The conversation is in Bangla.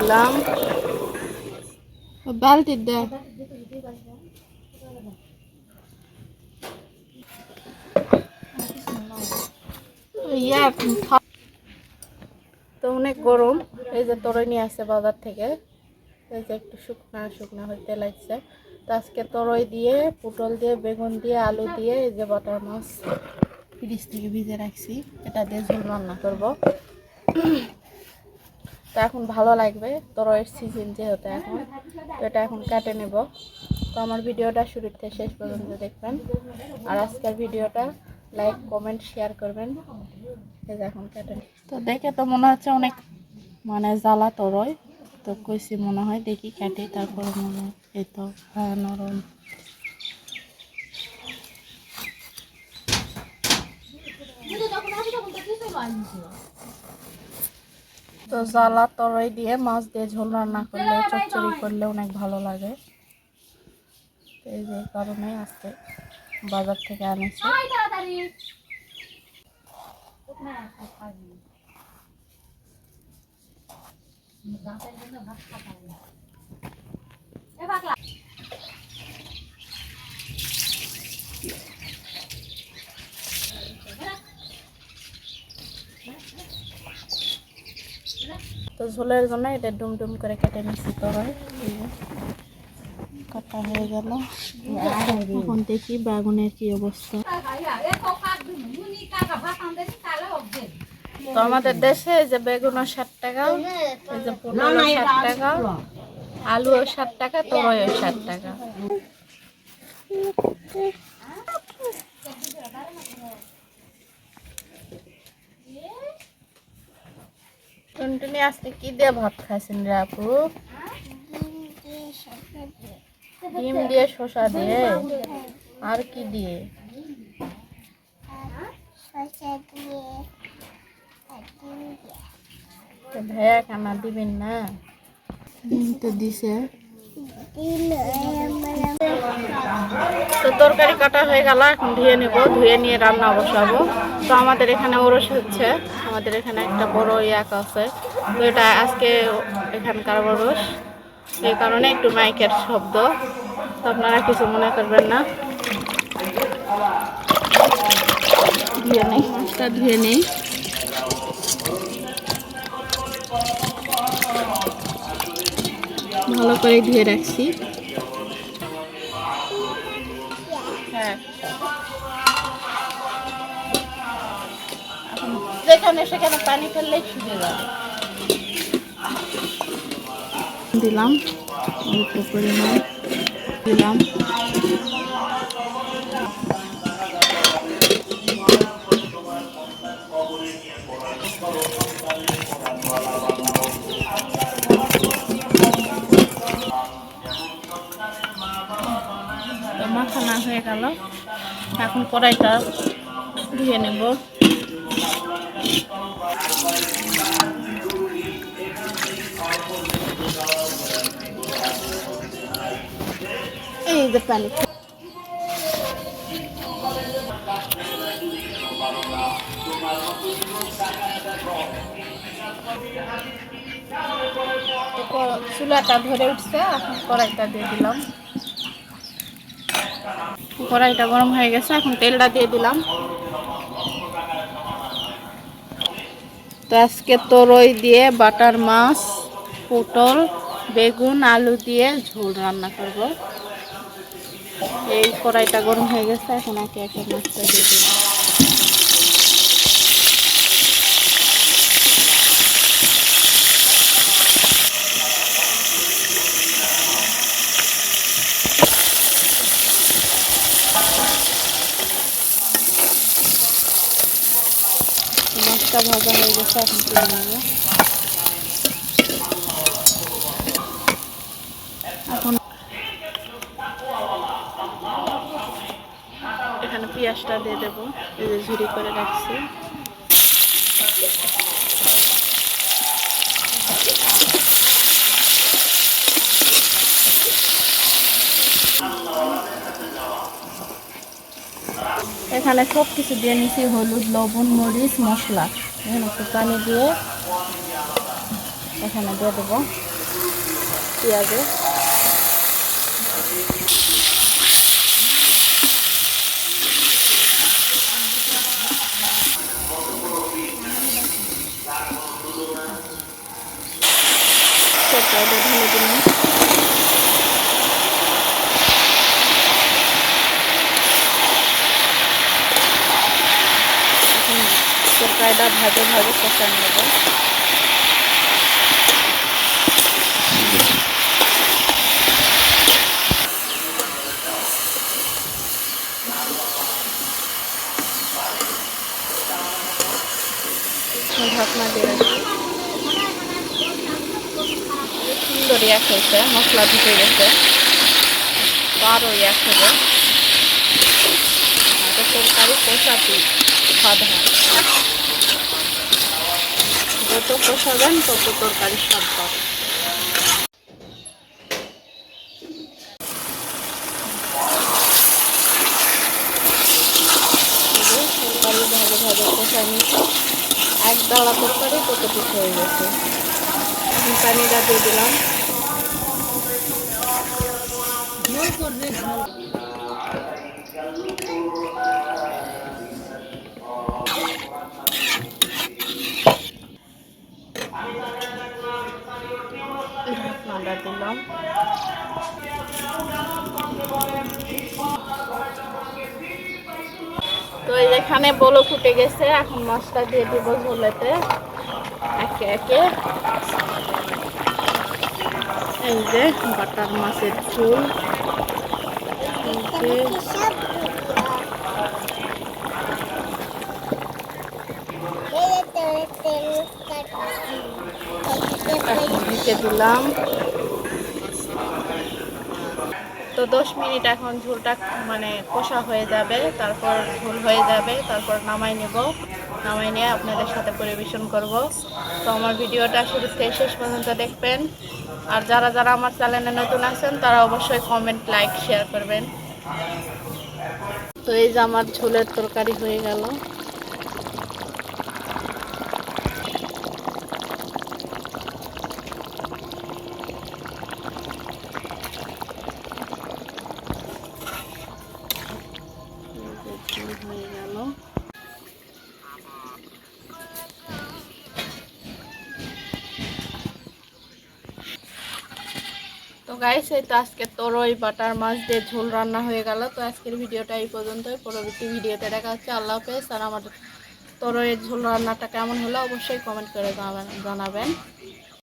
দিলাম, বালতি দে। তো অনেক গরম, এই যে তরই নিয়ে আসছে বাজার থেকে, এই যে একটু শুকনা শুকনা হইতে লাগছে। তো আজকে তরই দিয়ে, পটল দিয়ে, বেগুন দিয়ে, আলু দিয়ে, এই যে বাটার মাছ ফ্রিজ থেকে ভিজে রাখছি, এটা দিয়ে ঝোল রান্না করবো। তো এখন ভালো লাগবে, তরয়ের সিজন যেহেতু এখন, তো এটা এখন কেটে নেব। তো আমার ভিডিওটা শুরু থেকে শেষ পর্যন্ত দেখবেন, আর আজকের ভিডিওটা লাইক কমেন্ট শেয়ার করবেন। এই যে এখন কেটে নেব। তো দেখে তো মনে হচ্ছে অনেক মানে জ্বালা তরয়, তো কইছি মনে হয় দেখি কেটে, তারপরে মনে হয় এই তো হ্যাঁ নরম। তো জ্বালা তরই দিয়ে মাছ দিয়ে ঝোল রান্না করলে, চচ্চড়ি করলে অনেক ভালো লাগে। এই যে কারণে আজকে বাজার থেকে আনেছি। তো ঝোলের জন্য এটা ডুম ডুম করে কেটে নিচ্ছি তরই, কাটা হয়ে গেল। এখন দেখি বেগুনের কি অবস্থা। তো আমাদের দেশে যে বেগুনও 60 টাকা, এই যে পটলও 60 টাকা, আলুও 60 টাকা, তরইও 60 টাকা। টুনটুনি আজকে কি দিয়ে ভাত খাইছেন রে আপু? ডিম দিয়ে, শসা দিয়ে, আর কি দিয়ে? ভাইয়া খানা দিবেন না? ডিম তো দিছে। তো তরকারি কাটা হয়ে গেল, এখন ধুয়ে নেব, ধুয়ে নিয়ে রান্না বসাবো। তো আমাদের এখানে ওরস হচ্ছে, আমাদের এখানে একটা বড় ইয়াক আছে, তো এটা আজকে এখানকার ওরস, এই কারণে একটু মাইকের শব্দ, তো আপনারা কিছু মনে করবেন না। ধুয়ে নেই, মাছটা ধুয়ে নেই। ভালো করে ধুয়ে রাখছি। হ্যাঁ, যেখানে সেখানে পানি ফেললেই শুকিয়ে যাবে। দিলাম অল্প পরিমাণ, দিলাম মাখানা হয়ে গেল, এখন কড়াইটা ধুয়ে নেব। এই যে পানি, চুলাটা ধরে উঠছে, এখন কড়াইটা দিয়ে দিলাম। কড়াইটা গরম হয়ে গেছে, এখন তেলটা দিয়ে দিলাম। তো আজকে তরই দিয়ে বাটার মাছ, পটল, বেগুন, আলু দিয়ে ঝোল রান্না করব। এই কড়াইটা গরম হয়ে গেছে, এখন একে একে মাছটা দিয়ে দিলাম। মাছটা ভাজা হয়ে গেছে, এখন তুলে নেব। এখন এখানে পেঁয়াজটা দিয়ে দেবো, এই যে ঝুরি করে রাখছি। এখানে সব কিছু দিয়ে নিছি, হলুদ, লবণ, মরিচ, মশলা। এখানে একটু পানি দিয়ে এখানে দিয়ে দেবো। পেঁয়াজে। তরকারিটা ঢেলে দিলাম। এখন তরকারিটা ভাজে ভাজে কষায় নেব। ঢাকনা দিয়ে রাখি। সুন্দর এক হয়েছে, মশলা ঢুকে গেছে, আরও এক হবে। তরকারি কষাতে স্বাদ হয়, যত কষাবেন তত তরকারি স্বাদ পাবে। তরকারি ভালো ভাবে কষায় নিচ্ছি, এক ডালা তরকারি কতটুকু হয়ে গেছে। পানিটা দিয়ে দিলাম। ঢাকনাটা দিলাম। তো এখানে বলো ফুটে গেছে, এখন মাছটা দিয়ে দিব ঝোলেতে একে একে। এই যে বাটার মাছের ঝোল, ঢেকে দিলাম। তো 10 মিনিট এখন ঝোলটা মানে কষা হয়ে যাবে, তারপর ঝোল হয়ে যাবে, তারপর নামাই নেব। নামাই নিয়ে আপনাদের সাথে পরিবেশন করব। তো আমার ভিডিওটা শুরু থেকে শেষ পর্যন্ত দেখবেন। আর যারা যারা আমার চ্যানেলে নতুন আছেন তারা অবশ্যই কমেন্ট, লাইক, শেয়ার করবেন। তো এই যে আমার ঝোলের তরকারি হয়ে গেল। হয়ে গেল। তো গাইস, এই তো আজকে তরই বাটার মাছ দিয়ে ঝোল রান্না হয়ে গেল। তো আজকের ভিডিওটা এই পর্যন্তই। পরবর্তী ভিডিওতে দেখা হচ্ছে। আল্লাহ হাফেজ। আর আমার তরইয়ের ঝোল রান্নাটা কেমন হলো অবশ্যই কমেন্ট করে জানাবেন।